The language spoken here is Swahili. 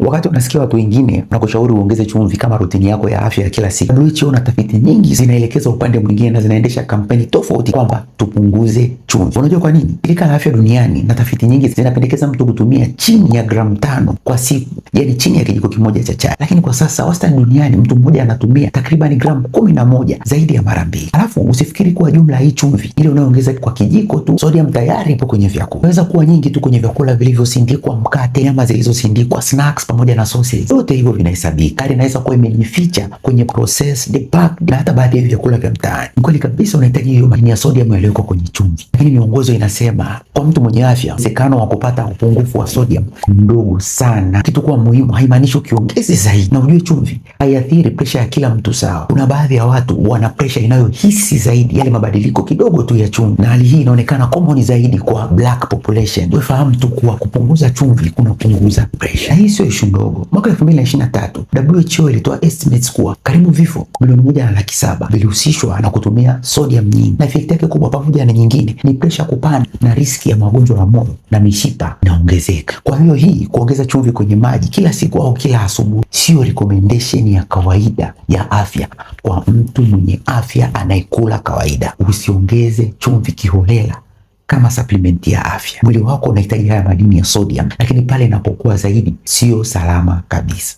Wakati unasikia watu wengine wanakushauri uongeze chumvi kama rutini yako ya afya ya kila siku, WHO na tafiti nyingi zinaelekeza upande mwingine na zinaendesha kampeni tofauti kwamba tupunguze chumvi. Unajua kwa nini? Shirika la Afya Duniani na tafiti nyingi zinapendekeza mtu kutumia chini ya gramu 5 kwa siku, yani chini ya kijiko kimoja cha chai. Lakini kwa sasa wastani duniani mtu mmoja anatumia takriban gramu 11, zaidi ya mara 2. Alafu usifikiri kuwa jumla hii chumvi ile unayoongeza kwa kijiko tu, sodium tayari ipo kwenye vyakula. Inaweza kuwa nyingi tu kwenye vyakula vilivyosindikwa, mkate, nyama zilizosindikwa, snacks pamoja na sausage. Yote hivyo vinahesabika. Hali inaweza kuwa imejificha kwenye processed, packed na hata baadhi ya vyakula vya mtaani. Ni kweli kabisa unahitaji hiyo madini ya sodium yaliyoko kwenye chumvi. Lakini miongozo inasema kwa mtu mwenye afya, uwezekano wa kupata upungufu wa sodium mdogo sana. Kitu kuwa muhimu haimaanishi ukiongeze zaidi. Na ujue chumvi haiathiri presha ya kila mtu sawa. Kuna baadhi ya watu wana presha inayohisi zaidi yale mabadiliko kidogo tu ya chumvi, na hali hii inaonekana common zaidi kwa black population. Ufahamu tu kuwa kupunguza chumvi kunapunguza presha. Hii sio issue ndogo. Mwaka 2023 WHO ilitoa estimates kuwa karibu vifo milioni 1.7 vilihusishwa na kutumia sodium nyingi, na effect yake kubwa pamoja na nyingine ni presha kupanda na riski ya magonjwa ya moyo na mishipa inaongezeka. Kwa hiyo hii kuongeza chumvi kwenye maji kila siku au kila asubuhi sio recommendation ya kawaida ya afya kwa mtu mwenye afya anayekula kawaida. Usiongeze chumvi kiholela kama supplement ya afya. Mwili wako unahitaji haya madini ya sodium, lakini pale inapokuwa zaidi sio salama kabisa.